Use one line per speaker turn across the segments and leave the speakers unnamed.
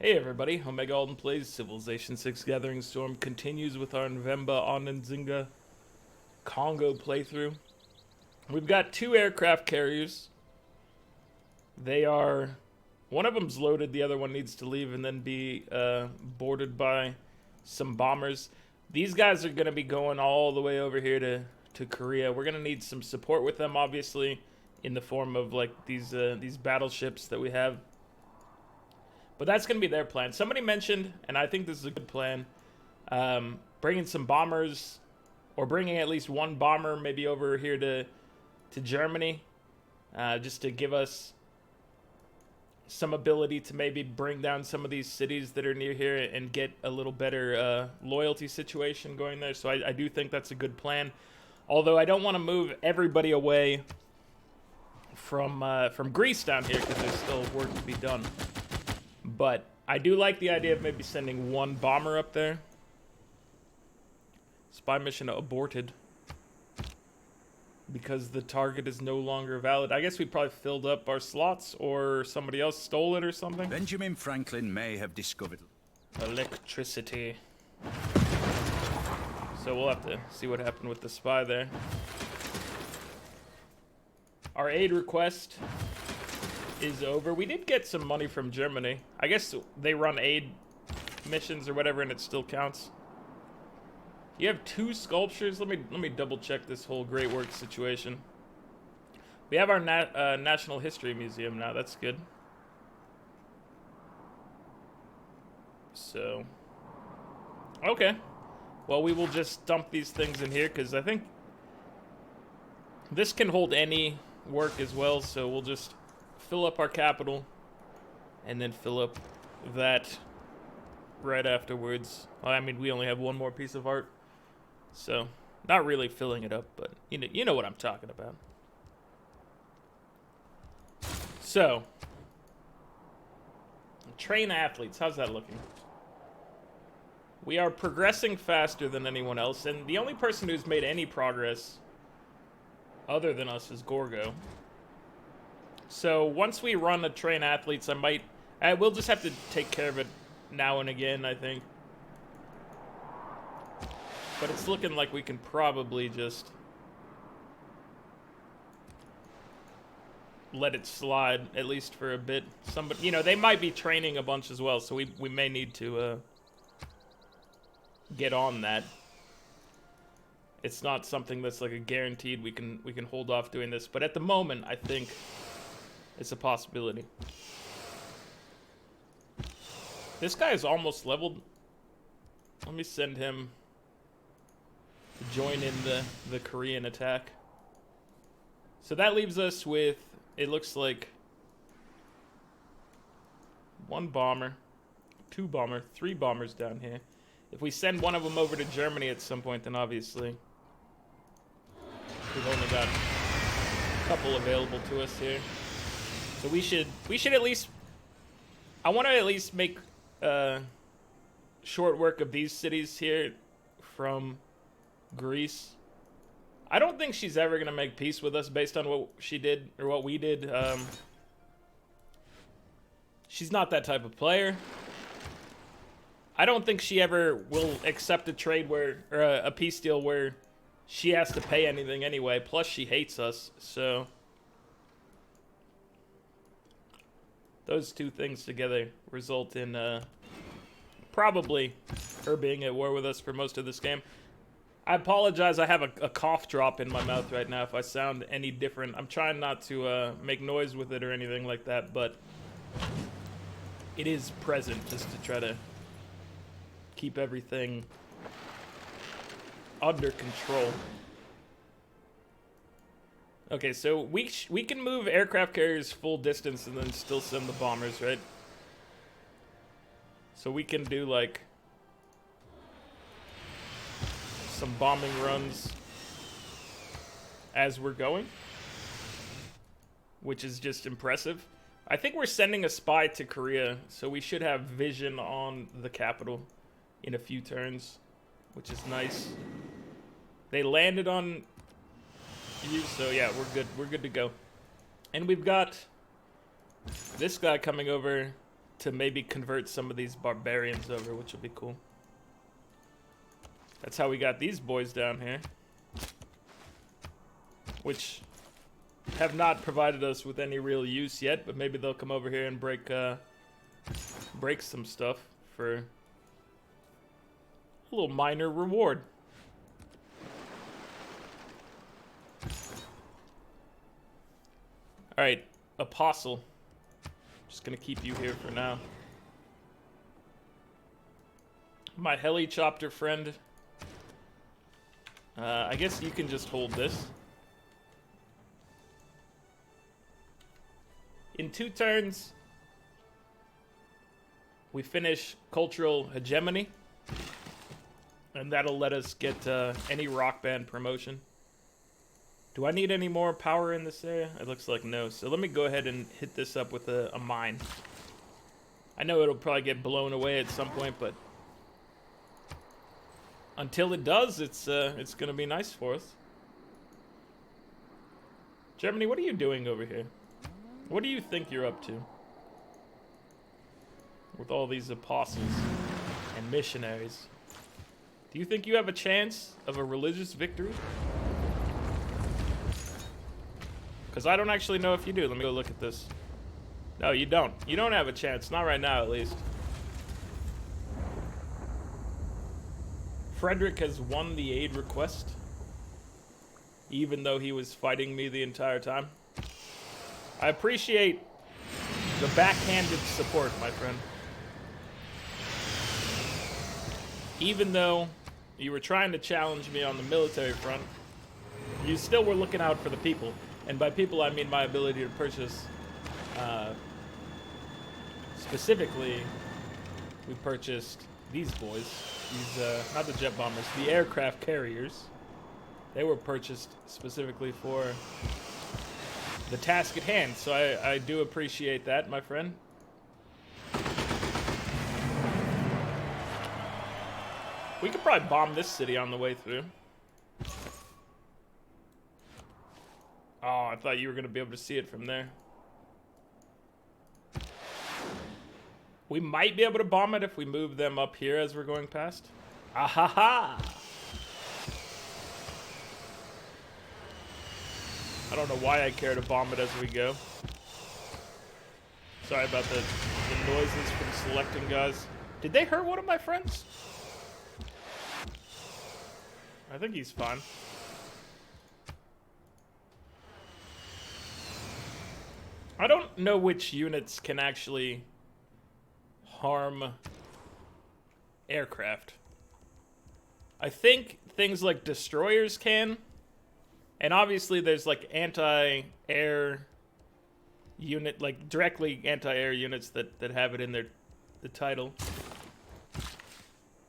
Hey everybody, Omega Alden plays Civilization 6 Gathering Storm continues with our Mvemba Onenzinga Kongo playthrough. We've got two aircraft carriers. They are... One of them's loaded, the other one needs to leave and then be boarded by some bombers. These guys are going to be going all the way over here to Korea. We're going to need some support with them, obviously, in the form of like these battleships that we have. But that's going to be their plan. Somebody mentioned, and I think this is a good plan, bringing some bombers, or bringing at least one bomber maybe over here to Germany, just to give us some ability to maybe bring down some of these cities that are near here and get a little better loyalty situation going there. So I do think that's a good plan. Although I don't want to move everybody away from Greece down here because there's still work to be done. But I do like the idea of maybe sending one bomber up there. Spy mission aborted. Because the target is no longer valid. I guess we probably filled up our slots or somebody else stole it or something.
Benjamin Franklin may have discovered
Electricity. So we'll have to see what happened with the spy there. Our aid request is over. We did get some money from Germany. I guess they run aid missions or whatever and it still counts. You have two sculptures. Let me double check this whole great work situation. We have our National History Museum now. That's good. So, okay. Well, we will just dump these things in here because I think this can hold any work as well. So we'll just fill up our capital and then fill up that right afterwards. Well, I mean, we only have one more piece of art. So, not really filling it up, but you know what I'm talking about. So, train athletes, how's that looking? We are progressing faster than anyone else, and the only person who's made any progress other than us is Gorgo. So, once we run a train athletes, we'll just have to take care of it now and again, I think. But it's looking like we can probably just let it slide, at least for a bit. Somebody, they might be training a bunch as well, so we may need to get on that. It's not something that's like a guaranteed we can hold off doing this, but at the moment, I think it's a possibility. This guy is almost leveled. Let me send him to join in the Korean attack. So that leaves us with, it looks like, one bomber, two bomber, three bombers down here. If we send one of them over to Germany at some point, then obviously we've only got a couple available to us here. So we should at least, I want to at least make short work of these cities here from Greece. I don't think she's ever gonna make peace with us based on what she did or what we did. She's not that type of player. I don't think she ever will accept a trade or a peace deal where she has to pay anything anyway. Plus, she hates us, so those two things together result in probably her being at war with us for most of this game. I apologize, I have a cough drop in my mouth right now if I sound any different. I'm trying not to make noise with it or anything like that, but it is present just to try to keep everything under control. Okay, so we can move aircraft carriers full distance and then still send the bombers, right? So we can do like some bombing runs as we're going, which is just impressive. I think we're sending a spy to Korea, so we should have vision on the capital in a few turns, which is nice. They landed on you, so yeah, we're good. We're good to go. And we've got this guy coming over to maybe convert some of these barbarians over, which would be cool. That's how we got these boys down here, which have not provided us with any real use yet, but maybe they'll come over here and break some stuff for a little minor reward. Alright, Apostle. Just gonna keep you here for now. My helicopter friend. I guess you can just hold this. In 2 turns, we finish cultural hegemony, and that'll let us get any rock band promotion. Do I need any more power in this area? It looks like no. So let me go ahead and hit this up with a mine. I know it'll probably get blown away at some point, but until it does, it's gonna be nice for us. Germany, what are you doing over here? What do you think you're up to? With all these apostles and missionaries. Do you think you have a chance of a religious victory? Because I don't actually know if you do. Let me go look at this. No, you don't. You don't have a chance. Not right now, at least. Frederick has won the aid request, even though he was fighting me the entire time. I appreciate the backhanded support, my friend. Even though you were trying to challenge me on the military front, you still were looking out for the people. And by people, I mean my ability to purchase. Specifically, we purchased these boys. These, not the jet bombers, the aircraft carriers. They were purchased specifically for the task at hand. So I do appreciate that, my friend. We could probably bomb this city on the way through. Oh, I thought you were going to be able to see it from there. We might be able to bomb it if we move them up here as we're going past. Ahaha! I don't know why I care to bomb it as we go. Sorry about the noises from selecting guys. Did they hurt one of my friends? I think he's fine. I don't know which units can actually harm aircraft. I think things like destroyers can. And obviously there's like anti-air unit, like directly anti-air units that have it in the title.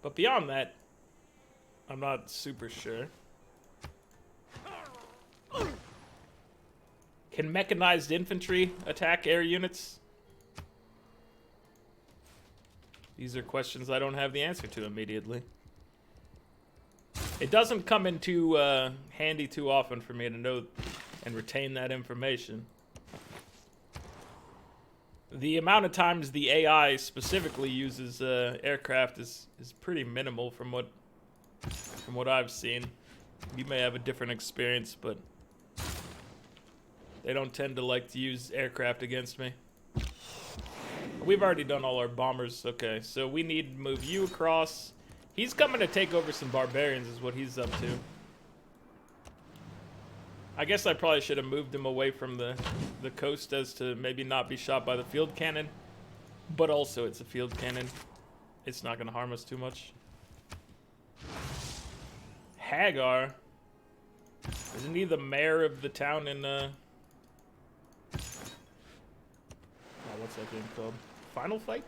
But beyond that, I'm not super sure. Can mechanized infantry attack air units? These are questions I don't have the answer to immediately. It doesn't come into handy too often for me to know and retain that information. The amount of times the AI specifically uses aircraft is pretty minimal from what I've seen. You may have a different experience, but they don't tend to like to use aircraft against me. We've already done all our bombers. Okay, so we need to move you across. He's coming to take over some barbarians is what he's up to. I guess I probably should have moved him away from the coast as to maybe not be shot by the field cannon. But also it's a field cannon. It's not going to harm us too much. Hagar. Isn't he the mayor of the town in, oh, what's that game called? Final Fight?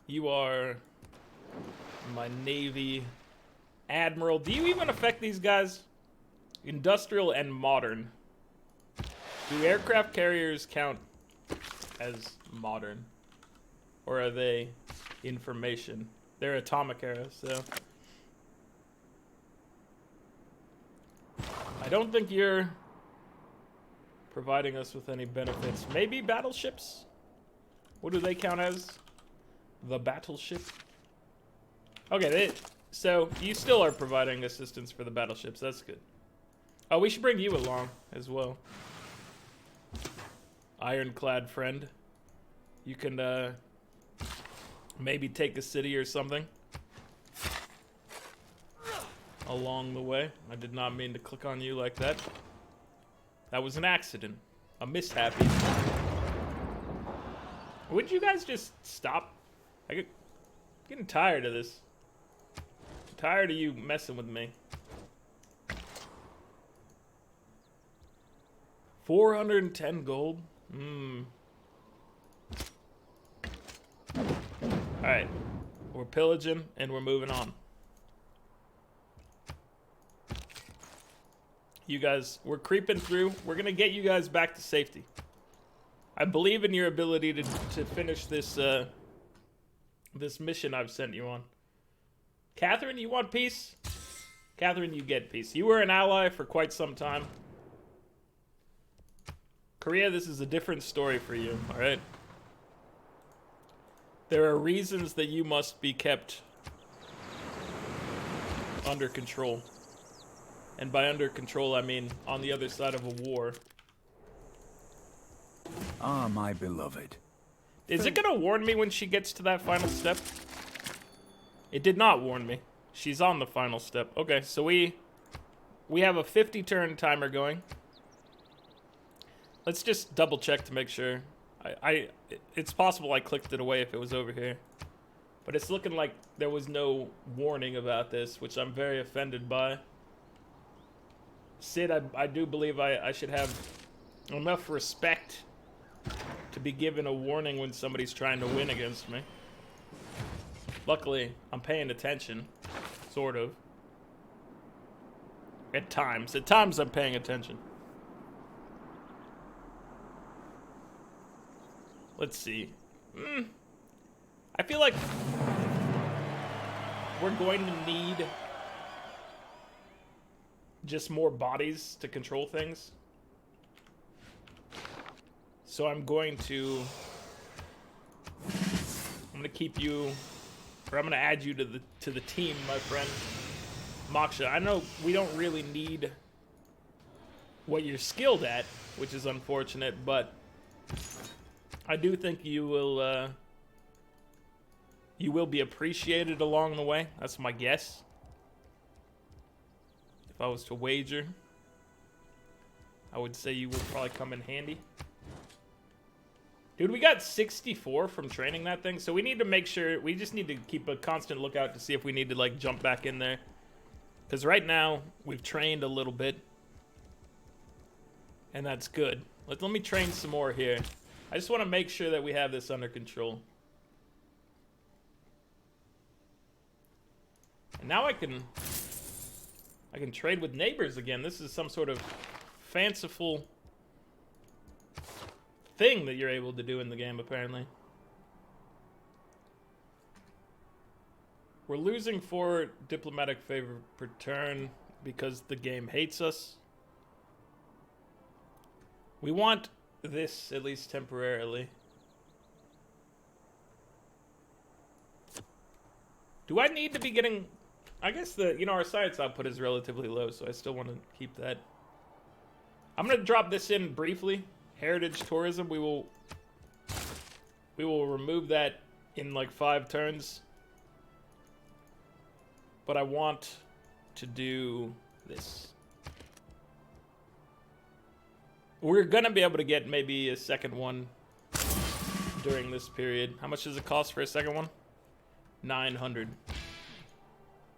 You are my Navy Admiral. Do you even affect these guys? Industrial and modern. Do aircraft carriers count as modern? Or are they information? They're atomic era, so. I don't think you're providing us with any benefits. Maybe battleships? What do they count as? The battleship? Okay, so you still are providing assistance for the battleships. That's good. Oh, we should bring you along as well. Ironclad friend. You can maybe take a city or something along the way. I did not mean to click on you like that. That was an accident. A mishappy. Wouldn't you guys just stop? I'm getting tired of this. I'm tired of you messing with me. 410 gold? Alright. We're pillaging and we're moving on. You guys, we're creeping through. We're gonna get you guys back to safety. I believe in your ability to finish this this mission I've sent you on. Catherine, you want peace? Catherine, you get peace. You were an ally for quite some time. Korea, this is a different story for you, alright? There are reasons that you must be kept under control. And by under control, I mean on the other side of a war.
Ah, my beloved.
Is it gonna warn me when she gets to that final step? It did not warn me. She's on the final step. Okay, so we have a 50 turn timer going. Let's just double check to make sure. It's possible I clicked it away if it was over here. But it's looking like there was no warning about this, which I'm very offended by. Sid, I do believe I should have enough respect to be given a warning when somebody's trying to win against me. Luckily, I'm paying attention. Sort of. At times. At times I'm paying attention. Let's see. I feel like we're going to need just more bodies to control things. So I'm going to keep you, or I'm gonna add you to the team, my friend. Moksha, I know we don't really need what you're skilled at, which is unfortunate, but I do think you will be appreciated along the way. That's my guess. If I was to wager, I would say you will probably come in handy. Dude, we got 64 from training that thing, so we need to make sure, we just need to keep a constant lookout to see if we need to, like, jump back in there. Because right now, we've trained a little bit. And that's good. Let me train some more here. I just want to make sure that we have this under control. And now I can trade with neighbors again. This is some sort of fanciful thing that you're able to do in the game, apparently. We're losing 4 diplomatic favor per turn because the game hates us. We want this, at least temporarily. Do I need to be getting... I guess our science output is relatively low, so I still want to keep that. I'm going to drop this in briefly. Heritage tourism, we will remove that in like 5 turns. But I want to do this. We're gonna be able to get maybe a second one during this period. How much does it cost for a second one? 900.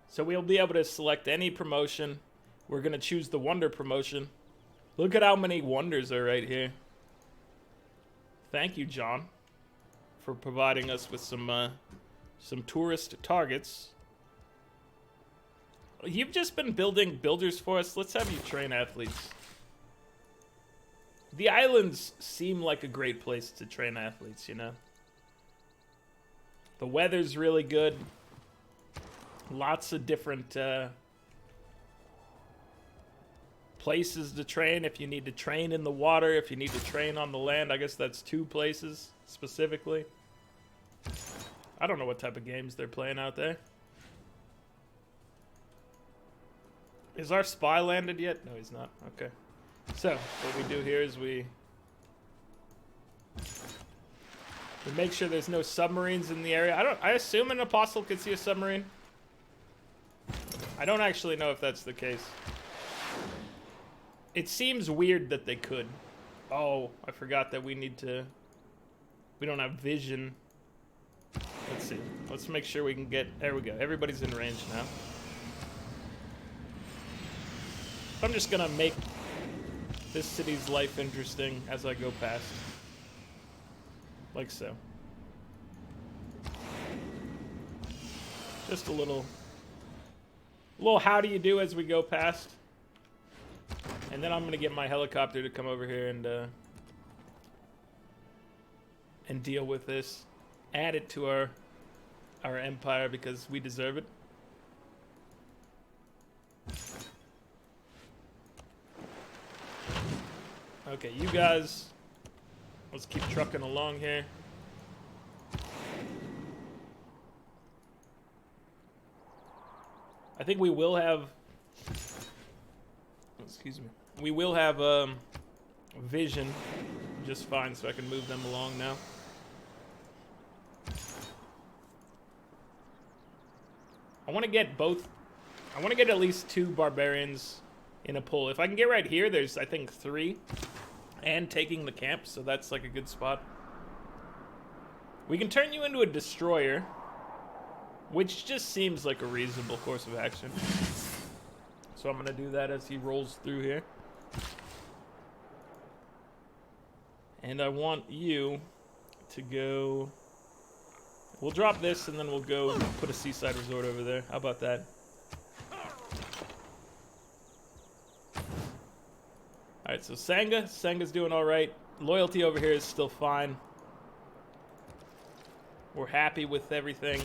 So we'll be able to select any promotion. We're gonna choose the wonder promotion. Look at how many wonders are right here. Thank you, John, for providing us with some tourist targets. You've just been building builders for us. Let's have you train athletes. The islands seem like a great place to train athletes, you know? The weather's really good. Lots of different places to train. If you need to train in the water, if you need to train on the land, I guess that's 2 places specifically. I don't know what type of games they're playing out there. Is our spy landed yet? No, he's not. Okay. So, what we do here is we make sure there's no submarines in the area. I assume an apostle could see a submarine. I don't actually know if that's the case. It seems weird that they could. Oh, I forgot that we don't have vision. Let's see. Let's make sure we can get, there we go. Everybody's in range now. I'm just gonna make this city's life interesting as I go past. Like so. Just a little how do you do as we go past. And then I'm gonna get my helicopter to come over here and deal with this. Add it to our empire because we deserve it. Okay, you guys, let's keep trucking along here. I think we will have, excuse me, we will have vision just fine, so I can move them along now. I want to get at least 2 barbarians in a pull. If I can get right here, there's I think 3. And taking the camp, so that's like a good spot. We can turn you into a destroyer, which just seems like a reasonable course of action. So I'm gonna do that as he rolls through here. And I want you to go... We'll drop this and then we'll go put a seaside resort over there. How about that? Alright, so Sanga's doing alright. Loyalty over here is still fine. We're happy with everything.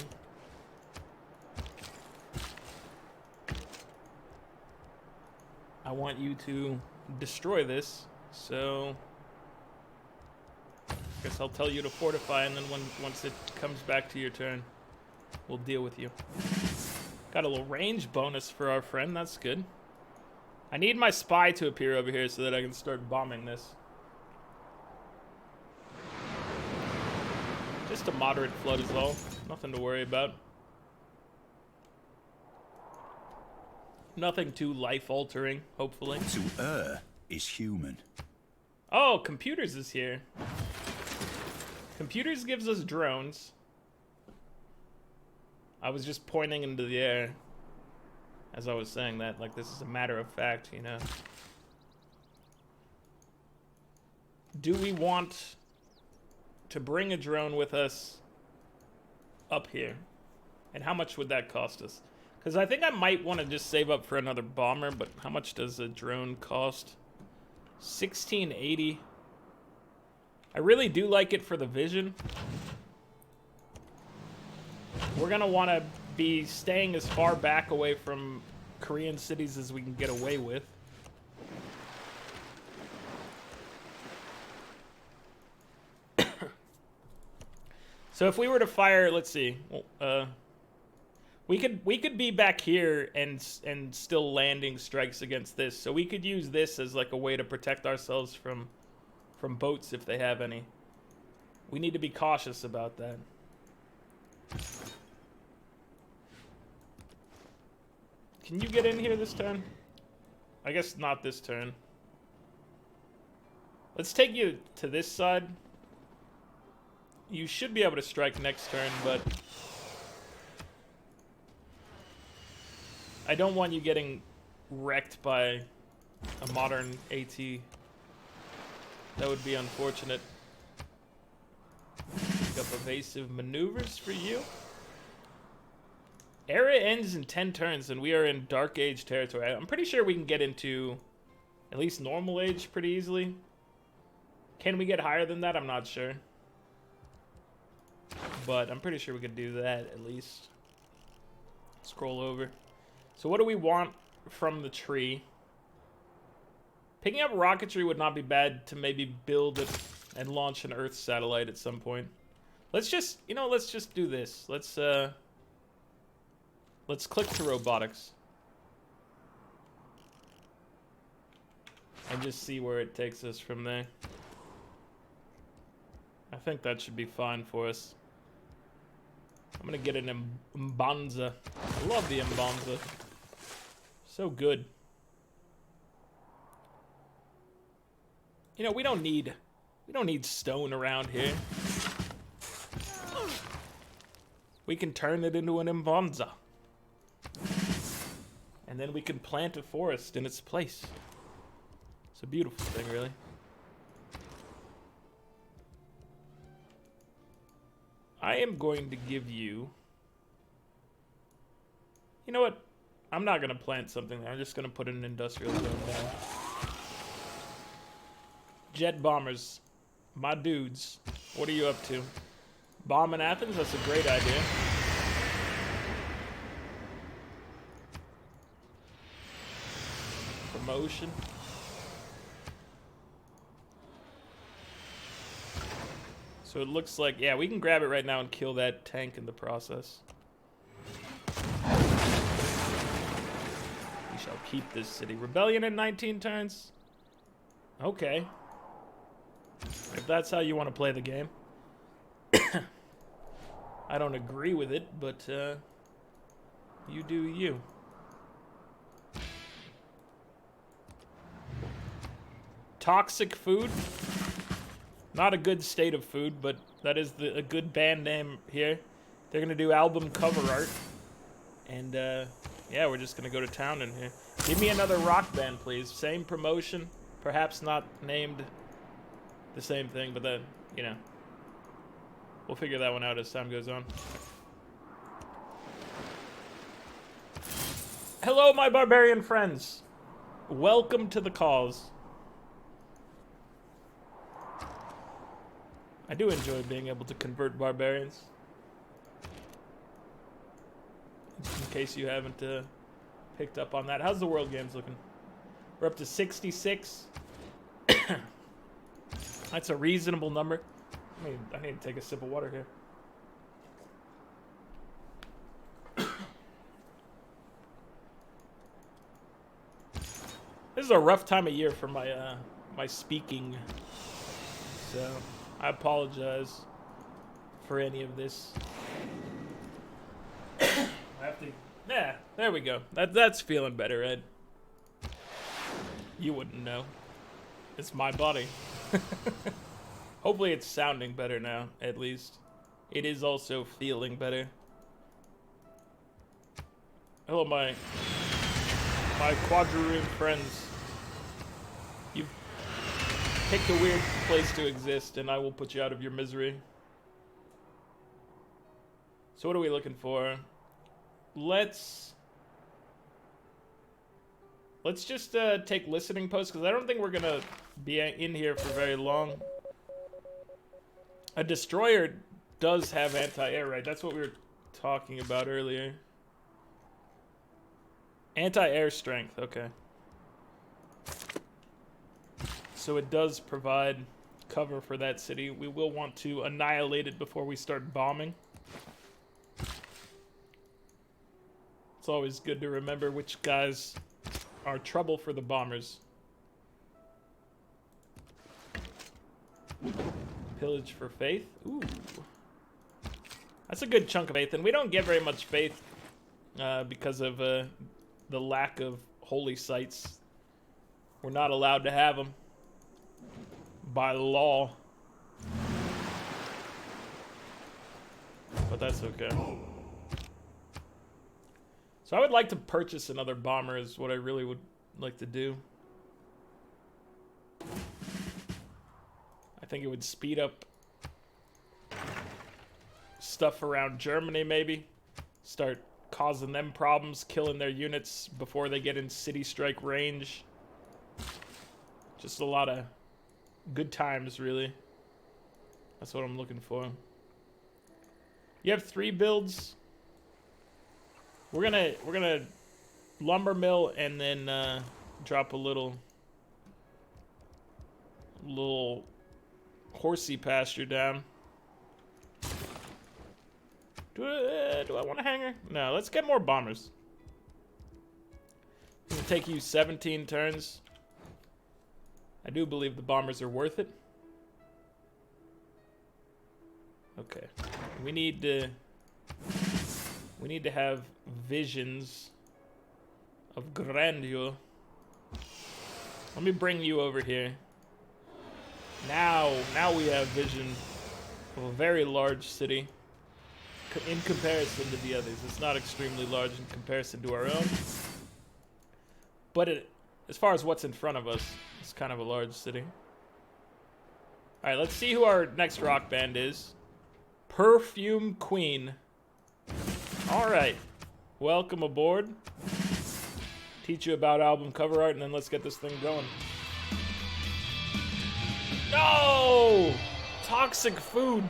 I want you to destroy this, so I guess I'll tell you to fortify, and then once it comes back to your turn, we'll deal with you. Got a little range bonus for our friend, that's good. I need my spy to appear over here so that I can start bombing this. Just a moderate flood is all. Nothing to worry about. Nothing too life-altering, hopefully.
To err is human.
Oh, Computers is here. Computers gives us drones. I was just pointing into the air as I was saying that, like this is a matter of fact, you know. Do we want to bring a drone with us up here? And how much would that cost us? Because I think I might want to just save up for another bomber, but how much does a drone cost? 1680. I really do like it for the vision. We're going to want to be staying as far back away from Korean cities as we can get away with. So if we were to fire, let's see, we could be back here and still landing strikes against this. So we could use this as like a way to protect ourselves from boats if they have any. We need to be cautious about that. Can you get in here this turn? I guess not this turn. Let's take you to this side. You should be able to strike next turn, but I don't want you getting wrecked by a modern AT. That would be unfortunate. Pick up evasive maneuvers for you. Era ends in 10 turns, and we are in Dark Age territory. I'm pretty sure we can get into at least normal age pretty easily. Can we get higher than that? I'm not sure. But I'm pretty sure we could do that at least. Scroll over. So what do we want from the tree? Picking up rocketry would not be bad to maybe build it and launch an Earth satellite at some point. Let's just, you know, let's just do this. Let's click to robotics. And just see where it takes us from there. I think that should be fine for us. I'm gonna get an Mbanza. I love the Mbanza. So good. You know, we don't need stone around here. We can turn it into an Mbanza. And then we can plant a forest in its place. It's a beautiful thing, really. I am going to give you... You know what? I'm not going to plant something there. I'm just going to put an industrial zone down. Jet bombers. My dudes. What are you up to? Bomb in Athens? That's a great idea. Promotion. So it looks like, yeah, we can grab it right now and kill that tank in the process. We shall keep this city. Rebellion in 19 turns? Okay. If that's how you want to play the game. I don't agree with it, but you do you. Toxic food. Not a good state of food, but that is a good band name here. They're gonna do album cover art. And yeah, we're just gonna go to town in here. Give me another rock band, please. Same promotion. Perhaps not named the same thing, but then, you know. We'll figure that one out as time goes on. Hello, my barbarian friends. Welcome to the cause. I do enjoy being able to convert barbarians. In case you haven't picked up on that. How's the world games looking? We're up to 66. That's a reasonable number. I need to take a sip of water here. This is a rough time of year for my my speaking, so I apologize for any of this. I have to. Yeah, there we go. That's feeling better, Ed. You wouldn't know. It's my body. Hopefully it's sounding better now, at least. It is also feeling better. Hello, my quadrireme friends. You've picked a weird place to exist, and I will put you out of your misery. So what are we looking for? Let's just take listening posts, because I don't think we're gonna be in here for very long. A destroyer does have anti-air, right? That's what we were talking about earlier. Anti-air strength, okay. So it does provide cover for that city. We will want to annihilate it before we start bombing. It's always good to remember which guys are trouble for the bombers. Pillage for faith. Ooh. That's a good chunk of faith, and we don't get very much faith because of the lack of holy sites. We're not allowed to have them by law. But that's okay. So I would like to purchase another bomber is what I really would like to do. I think it would speed up stuff around Germany, maybe. Start causing them problems, killing their units before they get in city strike range. Just a lot of good times, really. That's what I'm looking for. You have 3 builds. We're gonna lumber mill and then drop a little little horsey pasture down. Do I want a hangar? No, let's get more bombers. It'll take you 17 turns. I do believe the bombers are worth it. Okay. We need to have visions of grandeur. Let me bring you over here. Now we have vision of a very large city. In comparison to the others, it's not extremely large in comparison to our own. But as far as what's in front of us, it's kind of a large city. Alright, let's see who our next rock band is. Perfume Queen. Alright. Welcome aboard. Teach you about album cover art, and then let's get this thing going. No! Toxic food.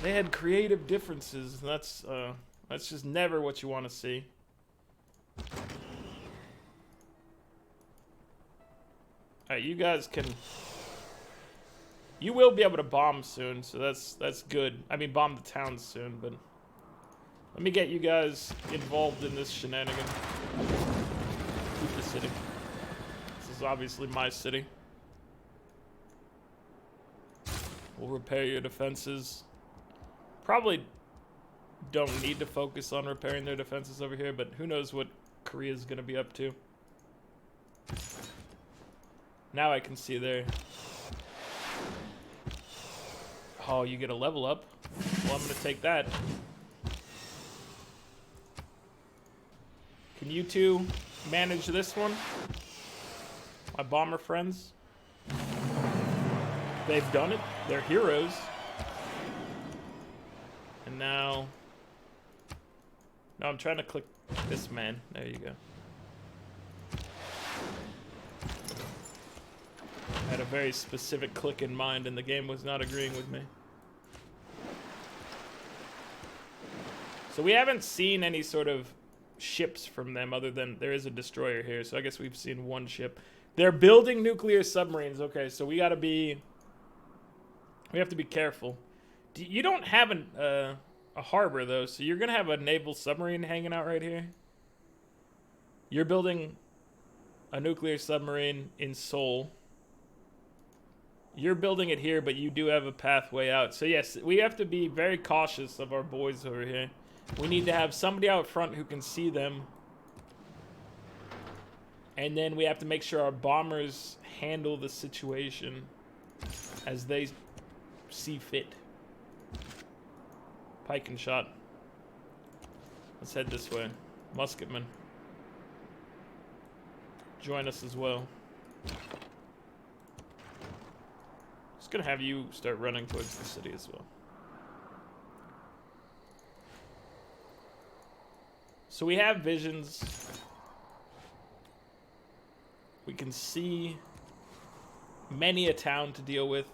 They had creative differences. That's just never what you want to see. Alright, you guys can... You will be able to bomb soon, so that's good. I mean, bomb the town soon, but... Let me get you guys involved in this shenanigan. Keep the city. This is obviously my city. We'll repair your defenses. Probably don't need to focus on repairing their defenses over here, but who knows what Korea's gonna be up to. Now I can see there. Oh, you get a level up? Well, I'm gonna take that. Can you two manage this one? My bomber friends? They've done it. They're heroes. And now... No, I'm trying to click this man. There you go. I had a very specific click in mind and the game was not agreeing with me. So we haven't seen any sort of ships from them other than there is a destroyer here, so I guess we've seen one ship. They're building nuclear submarines. Okay, so we have to be careful. You don't have a harbor though, so you're gonna have a naval submarine hanging out right here. You're building a nuclear submarine in Seoul. You're building it here, but you do have a pathway out. So yes, we have to be very cautious of our boys over here. We need to have somebody out front who can see them. And then we have to make sure our bombers handle the situation as they see fit. Pike and shot. Let's head this way. Musketman. Join us as well. Just gonna have you start running towards the city as well. So we have visions. We can see many a town to deal with.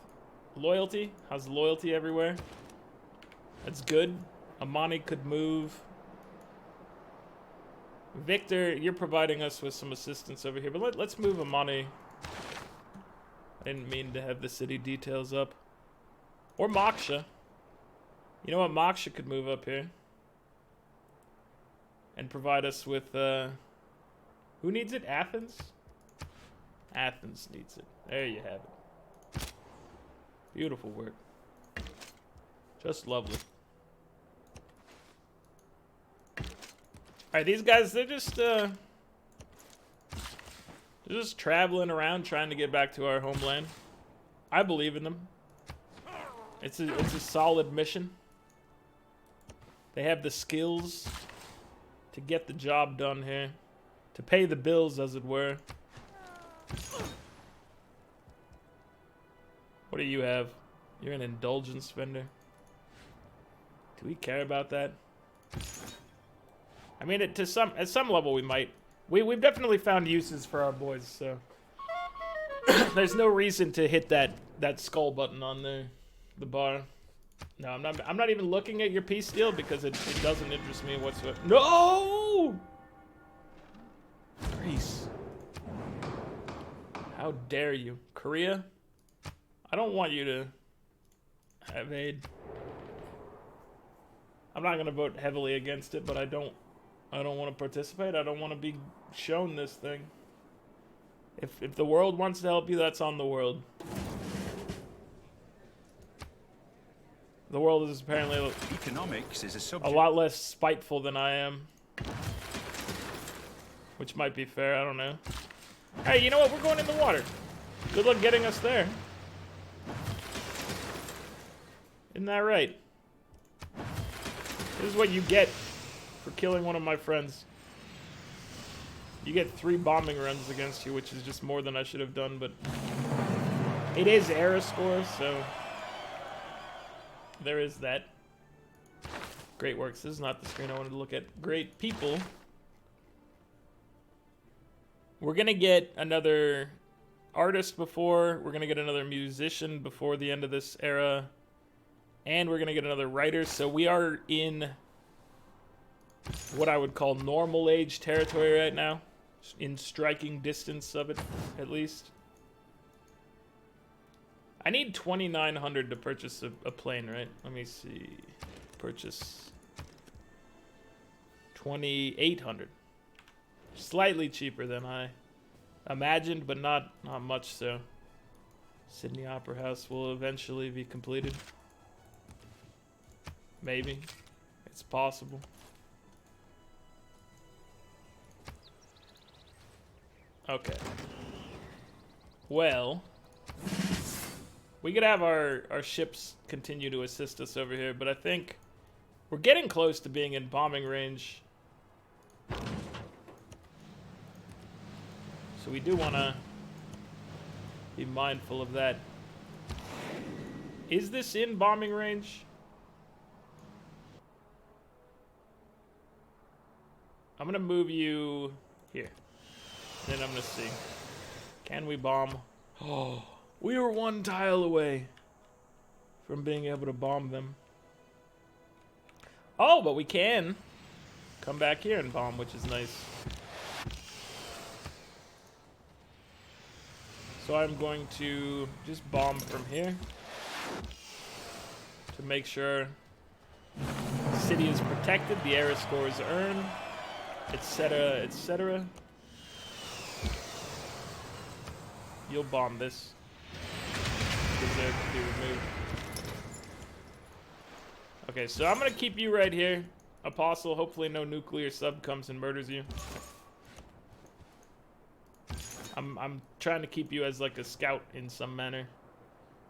Loyalty? How's loyalty everywhere? That's good. Amani could move. Victor, you're providing us with some assistance over here, but let's move Amani. I didn't mean to have the city details up. Or Moksha. You know what? Moksha could move up here. And provide us with, who needs it? Athens? Athens needs it. There you have it. Beautiful work. Just lovely. Alright, these guys, they're just traveling around trying to get back to our homeland. I believe in them. It's a solid mission. They have the skills to get the job done here. To pay the bills, as it were. What do you have? You're an indulgence vendor. Do we care about that? I mean, at some level we might. We've definitely found uses for our boys, so there's no reason to hit that skull button on the bar. No, I'm not even looking at your peace deal because it doesn't interest me whatsoever. No! Greece. How dare you? Korea? I don't want you to have aid. I'm not gonna vote heavily against it, but I don't want to participate. I don't want to be shown this thing. If the world wants to help you, that's on the world. The world is apparently
Economics is a
a
subject.
lot less spiteful than I am. Which might be fair, I don't know. Hey, you know what? We're going in the water. Good luck getting us there. Isn't that right? This is what you get for killing one of my friends. You get 3 bombing runs against you, which is just more than I should have done, but it is era score, so there is that. Great works. This is not the screen I wanted to look at. Great people. We're gonna get another artist before. We're gonna get another musician before the end of this era. And we're gonna get another writer. So we are in what I would call normal age territory right now. In striking distance of it, at least. I need 2,900 to purchase a plane, right? Let me see. Purchase 2,800. Slightly cheaper than I imagined, but not much so. Sydney Opera House will eventually be completed. Maybe. It's possible. Okay. Well, we could have our ships continue to assist us over here, but I think we're getting close to being in bombing range. So we do want to be mindful of that. Is this in bombing range? I'm going to move you here. Then I'm going to see. Can we bomb? Oh, we were 1 tile away from being able to bomb them. Oh, but we can come back here and bomb, which is nice. So I'm going to just bomb from here to make sure the city is protected, the era score is earned, etc., etc. You'll bomb this. Deserve to be removed. Okay, so I'm gonna keep you right here, Apostle. Hopefully no nuclear sub comes and murders you. I'm trying to keep you as like a scout in some manner.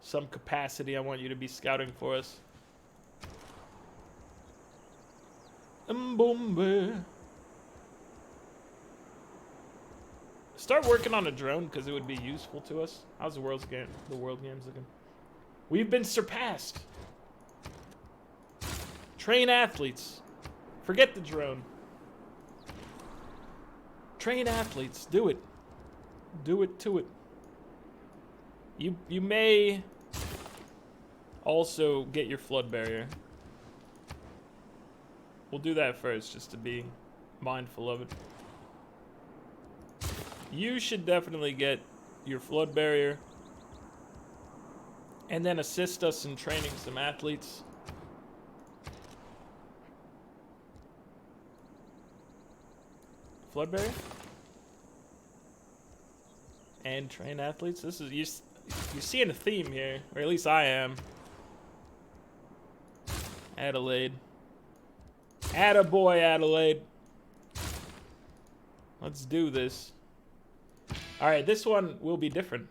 Some capacity I want you to be scouting for us. Mvemba. Start working on a drone because it would be useful to us. How's the world games looking? We've been surpassed. Train athletes. Forget the drone. Train athletes. Do it. Do it to it. You may also get your flood barrier. We'll do that first just to be mindful of it. You should definitely get your flood barrier and then assist us in training some athletes. Flood barrier? And train athletes. This is you're seeing a theme here, or at least I am. Adelaide. Attaboy, Adelaide. Let's do this. All right, this one will be different.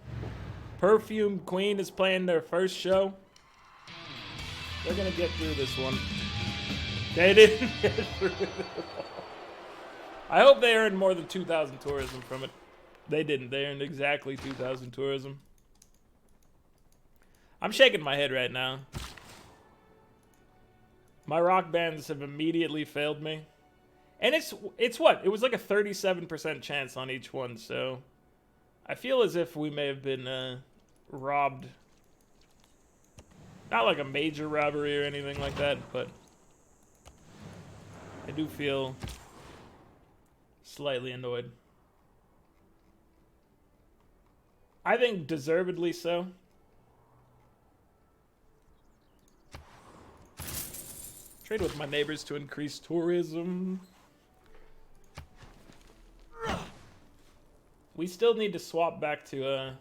Perfume Queen is playing their first show. They're gonna get through this one. They didn't get through it. I hope they earned more than 2,000 tourism from it. They didn't. They earned exactly 2,000 tourism. I'm shaking my head right now. My rock bands have immediately failed me. And it's what? It was like a 37% chance on each one, so I feel as if we may have been robbed. Not like a major robbery or anything like that, but I do feel slightly annoyed. I think deservedly so. Trade with my neighbors to increase tourism. We still need to swap back to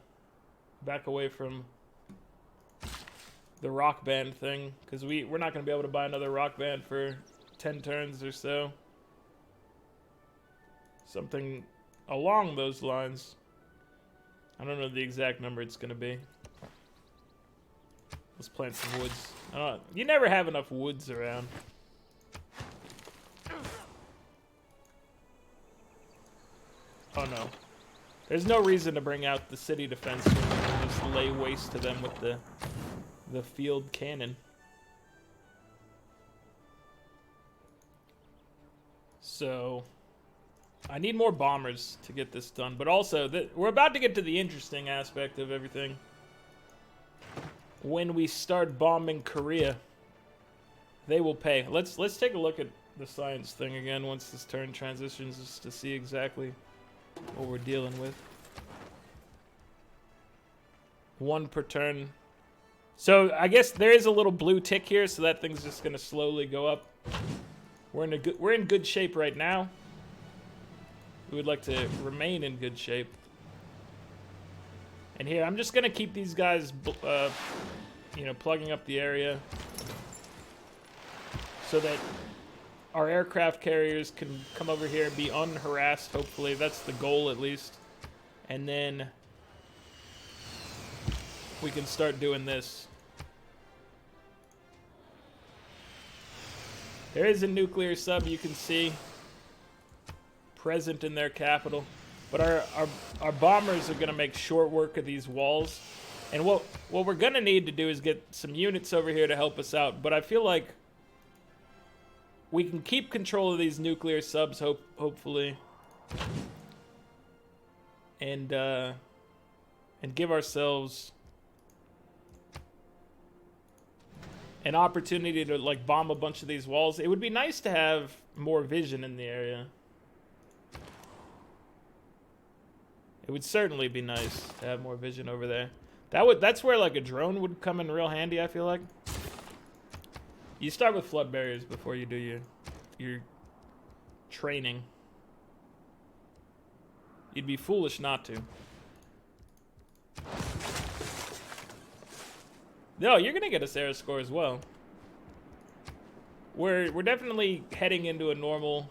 back away from the rock band thing, because we're not going to be able to buy another rock band for 10 turns or so. Something along those lines. I don't know the exact number it's going to be. Let's plant some woods. You never have enough woods around. Oh no. There's no reason to bring out the city defense when we can just lay waste to them with the field cannon. So, I need more bombers to get this done, but also we're about to get to the interesting aspect of everything. When we start bombing Korea, they will pay. Let's take a look at the science thing again once this turn transitions, just to see exactly what we're dealing with. 1 per turn. So I guess there is a little blue tick here, so that thing's just gonna slowly go up. We're in good shape right now. We would like to remain in good shape. And here, I'm just gonna keep these guys, you know, plugging up the area so that our aircraft carriers can come over here and be unharassed, hopefully. That's the goal, at least. And then we can start doing this. There is a nuclear sub, you can see, present in their capital. But our bombers are going to make short work of these walls. And what we're going to need to do is get some units over here to help us out. But I feel like we can keep control of these nuclear subs, hopefully. And give ourselves an opportunity to, like, bomb a bunch of these walls. It would be nice to have more vision in the area. It would certainly be nice to have more vision over there. That's where, like, a drone would come in real handy, I feel like. You start with flood barriers before you do your training. You'd be foolish not to. No, you're gonna get a Sarah score as well. We're definitely heading into a normal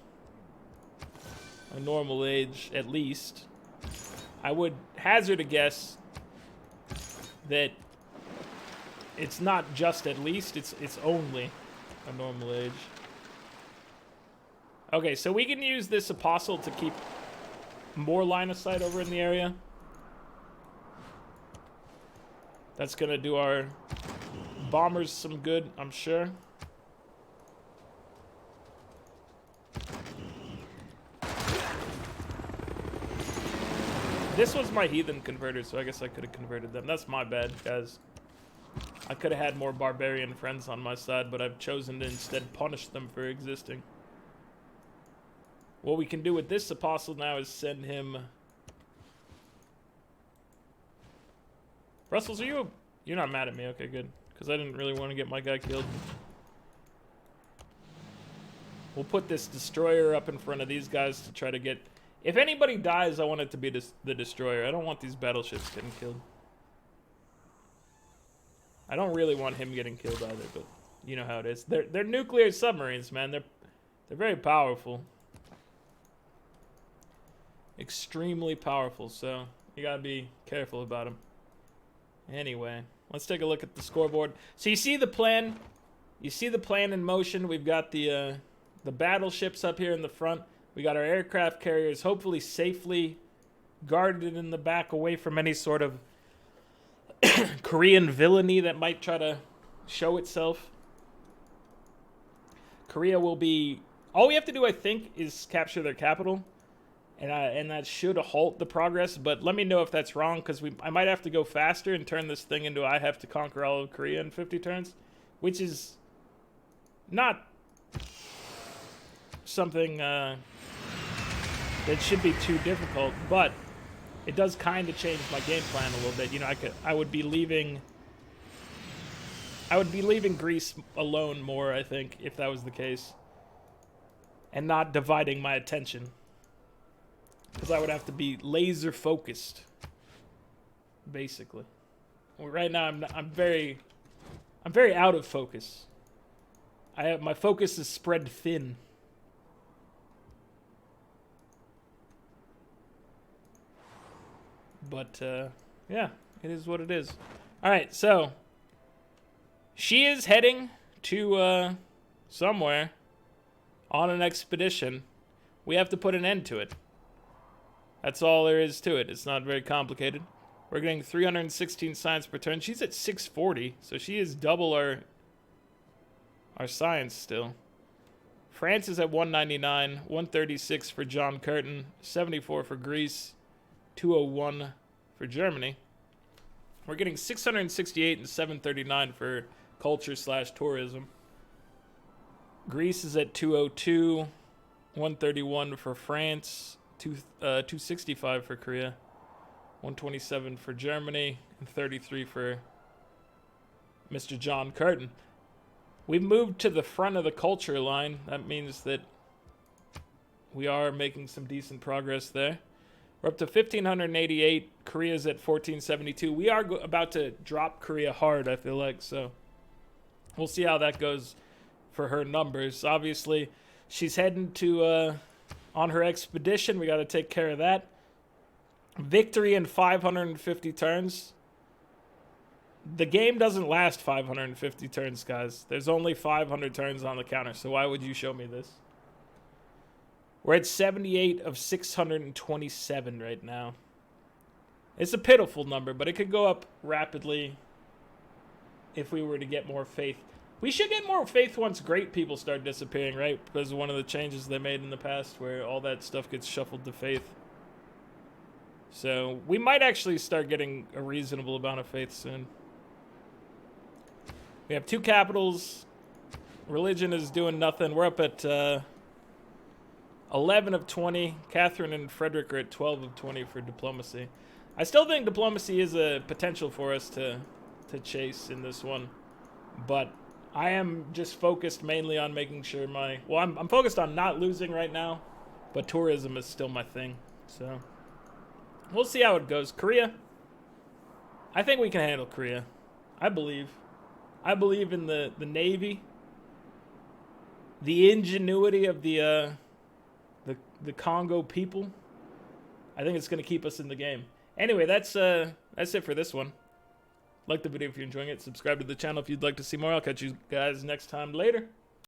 age, at least. I would hazard a guess that it's not just at least, it's only a normal age. Okay, so we can use this apostle to keep more line of sight over in the area. That's gonna do our bombers some good, I'm sure. This was my heathen converter, so I guess I could have converted them. That's my bad, guys. I could have had more barbarian friends on my side, but I've chosen to instead punish them for existing. What we can do with this apostle now is send him... Brussels, you're not mad at me? Okay, good. Because I didn't really want to get my guy killed. We'll put this destroyer up in front of these guys to try to get... If anybody dies, I want it to be the destroyer. I don't want these battleships getting killed. I don't really want him getting killed either, but you know how it is. They're nuclear submarines, man. They're very powerful. Extremely powerful, so you gotta be careful about them. Anyway, let's take a look at the scoreboard. So you see the plan? You see the plan in motion. We've got the battleships up here in the front. We got our aircraft carriers hopefully safely guarded in the back away from any sort of Korean villainy that might try to show itself. Korea will be... All we have to do, I think, is capture their capital. And that should halt the progress. But let me know if that's wrong, because I might have to go faster and turn this thing into I have to conquer all of Korea in 50 turns. Which is not something... that should be too difficult, but it does kind of change my game plan a little bit. You know, I would be leaving Greece alone more, I think, if that was the case, and not dividing my attention, because I would have to be laser focused, basically. Well, right now I'm very out of focus. My focus is spread thin. But yeah, it is what it is. All right, so she is heading to somewhere on an expedition. We have to put an end to it. That's all there is to it. It's not very complicated. We're getting 316 science per turn. She's at 640, so she is double our science still. France is at 199, 136 for John Curtin, 74 for Greece, 201 for Germany. We're getting 668 and 739 for culture/tourism. Greece is at 202, 131 for France, 265 for Korea, 127 for Germany, and 33 for Mr. John Curtin. We've moved to the front of the culture line. That means that we are making some decent progress there. We're up to 1,588. Korea's at 1,472. We are about to drop Korea hard, I feel like, so we'll see how that goes for her numbers. Obviously, she's heading to on her expedition. We got to take care of that. Victory in 550 turns. The game doesn't last 550 turns, guys. There's only 500 turns on the counter, so why would you show me this? We're at 78 of 627 right now. It's a pitiful number, but it could go up rapidly if we were to get more faith. We should get more faith once great people start disappearing, right? Because of one of the changes they made in the past where all that stuff gets shuffled to faith. So we might actually start getting a reasonable amount of faith soon. We have 2 capitals. Religion is doing nothing. We're up at 11 of 20. Catherine and Frederick are at 12 of 20 for diplomacy. I still think diplomacy is a potential for us to chase in this one. But I am just focused mainly on making sure I'm focused on not losing right now. But tourism is still my thing. So we'll see how it goes. Korea. I think we can handle Korea. I believe in the Navy. The ingenuity of the Kongo people. I think it's going to keep us in the game. Anyway, that's it for this one. Like the video if you're enjoying it. Subscribe to the channel if you'd like to see more. I'll catch you guys next time. Later.